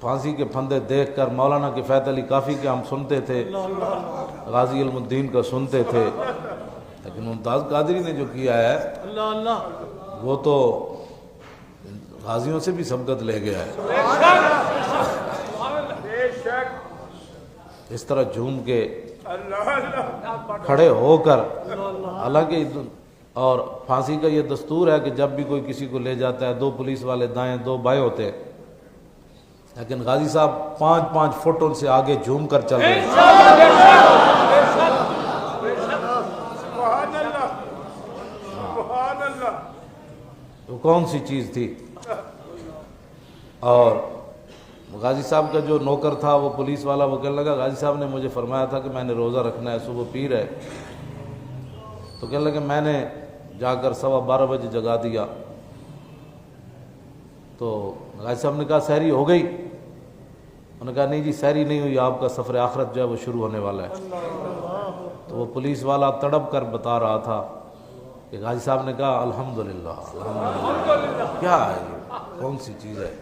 پھانسی کے پھندے دیکھ کر مولانا کفایت علی کافی کے ہم سنتے تھے، غازی علم الدین کا سنتے تھے، لیکن ممتاز قادری نے جو کیا ہے وہ تو غازیوں سے بھی سبقت لے گیا ہے۔ اس طرح جھوم کے کھڑے ہو کر، حالانکہ اور پھانسی کا یہ دستور ہے کہ جب بھی کوئی کسی کو لے جاتا ہے 2 پولیس والے دائیں 2 بائیں ہوتے ہیں، لیکن غازی صاحب 5 فٹ ان سے آگے جھوم کر چل رہے ہیں۔ وہ کون سی چیز تھی؟ اور غازی صاحب کا جو نوکر تھا وہ پولیس والا، وہ کہنے لگا غازی صاحب نے مجھے فرمایا تھا کہ میں نے روزہ رکھنا ہے، صبح پیر ہے، تو کہنے لگا میں نے جا کر 12:15 بجے جگا دیا، تو غازی صاحب نے کہا سحری ہو گئی؟ انہوں نے کہا نہیں جی سحری نہیں ہوئی، آپ کا سفر آخرت جو ہے وہ شروع ہونے والا ہے۔ تو وہ پولیس والا تڑپ کر بتا رہا تھا کہ غازی صاحب نے کہا الحمدللہ الحمدللہ۔ کیا ہے یہ کون سی چیز ہے؟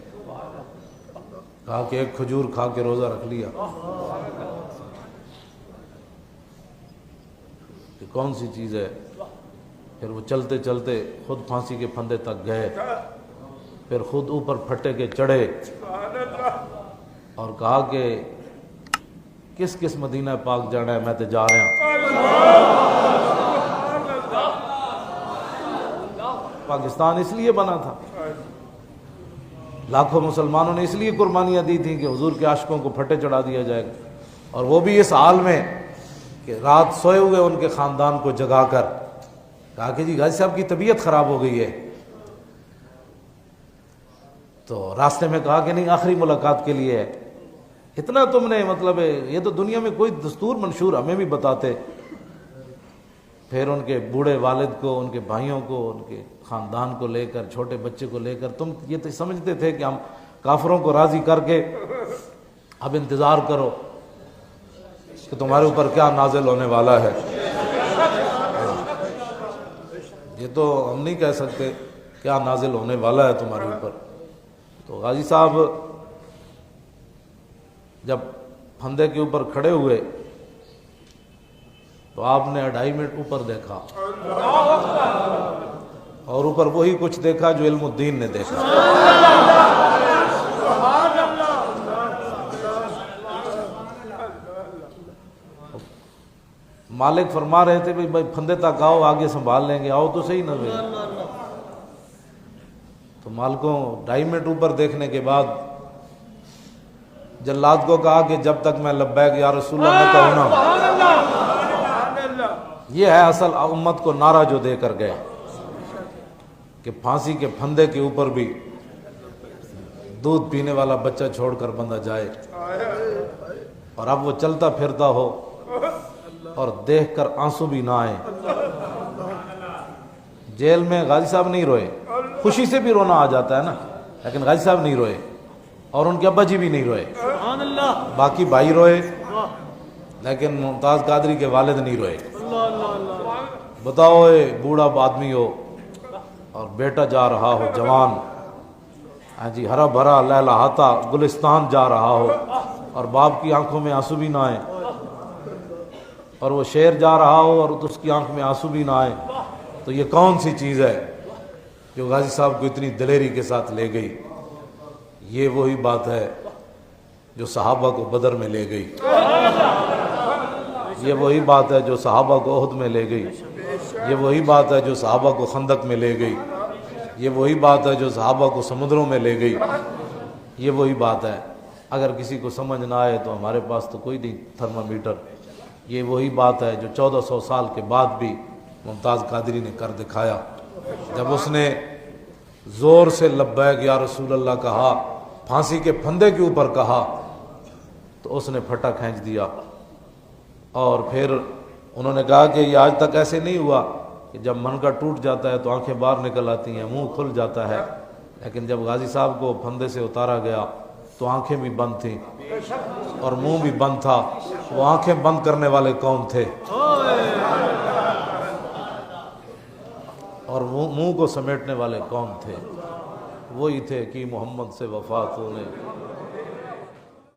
کہا کہ ایک کھجور کھا کے روزہ رکھ لیا۔ کہ کون سی چیز ہے؟ پھر وہ چلتے چلتے خود پھانسی کے پھندے تک گئے، پھر خود اوپر پھٹے کے چڑھے اور کہا کہ کس کس مدینہ پاک جانا ہے، میں تو جا رہا ہوں۔ پاکستان اس لیے بنا تھا، لاکھوں مسلمانوں نے اس لیے قربانیاں دی تھیں کہ حضور کے عاشقوں کو پھٹے چڑھا دیا جائے گا، اور وہ بھی اس حال میں کہ رات سوئے ہوئے ان کے خاندان کو جگا کر کہا کہ جی غازی صاحب کی طبیعت خراب ہو گئی ہے، تو راستے میں کہا کہ نہیں آخری ملاقات کے لیے ہے۔ اتنا تم نے مطلب یہ تو دنیا میں کوئی دستور منشور ہمیں بھی بتاتے۔ پھر ان کے بوڑھے والد کو، ان کے بھائیوں کو، ان کے خاندان کو لے کر، چھوٹے بچے کو لے کر، تم یہ تو سمجھتے تھے کہ ہم کافروں کو راضی کر کے اب انتظار کرو کہ تمہارے اوپر کیا نازل ہونے والا ہے۔ یہ تو ہم نہیں کہہ سکتے کیا نازل ہونے والا ہے تمہارے اوپر۔ تو غازی صاحب جب پھندے کے اوپر کھڑے ہوئے تو آپ نے 2.5 منٹ اوپر دیکھا، اور اوپر وہی کچھ دیکھا جو علم الدین نے دیکھا۔ مالک فرما رہے تھے بھائی پھندے تک آؤ، آگے سنبھال لیں گے، آؤ تو صحیح نہ بھائی۔ تو مالکوں 2.5 منٹ اوپر دیکھنے کے بعد جلاد کو کہا کہ جب تک میں لبیک یا رسول اللہ نہ کہوں نا۔ یہ ہے اصل امت کو نعرہ جو دے کر گئے کہ پھانسی کے پھندے کے اوپر بھی دودھ پینے والا بچہ چھوڑ کر بندہ جائے، اور اب وہ چلتا پھرتا ہو اور دیکھ کر آنسو بھی نہ آئے۔ جیل میں غازی صاحب نہیں روئے، خوشی سے بھی رونا آ جاتا ہے نا، لیکن غازی صاحب نہیں روئے، اور ان کے ابا جی بھی نہیں روئے، باقی بھائی روئے، لیکن ممتاز قادری کے والد نہیں روئے۔ بتاؤ اے بوڑھا آدمی ہو اور بیٹا جا رہا ہو جوان، ہاں جی ہرا بھرا لہلہاتا گلستان جا رہا ہو، اور باپ کی آنکھوں میں آنسو بھی نہ آئے، اور وہ شیر جا رہا ہو اور اس کی آنکھ میں آنسو بھی نہ آئے، تو یہ کون سی چیز ہے جو غازی صاحب کو اتنی دلیری کے ساتھ لے گئی؟ یہ وہی بات ہے جو صحابہ کو بدر میں لے گئی، یہ وہی بات ہے جو صحابہ کو احد میں لے گئی، یہ وہی بات ہے جو صحابہ کو خندق میں لے گئی، یہ وہی بات ہے جو صحابہ کو سمندروں میں لے گئی، یہ وہی بات ہے۔ اگر کسی کو سمجھ نہ آئے تو ہمارے پاس تو کوئی نہیں تھرمامیٹر، یہ وہی بات ہے جو 1400 سال کے بعد بھی ممتاز قادری نے کر دکھایا۔ جب اس نے زور سے لبیک یا رسول اللہ کہا، پھانسی کے پھندے کے اوپر کہا، تو اس نے پھٹا کھینچ دیا، اور پھر انہوں نے کہا کہ یہ آج تک ایسے نہیں ہوا کہ جب منگا ٹوٹ جاتا ہے تو آنکھیں باہر نکل آتی ہیں، منہ کھل جاتا ہے، لیکن جب غازی صاحب کو پھندے سے اتارا گیا تو آنکھیں بھی بند تھیں اور منہ بھی بند تھا۔ وہ آنکھیں بند کرنے والے کون تھے اور منہ کو سمیٹنے والے کون تھے؟ وہی تھے کہ محمد سے وفات ہونے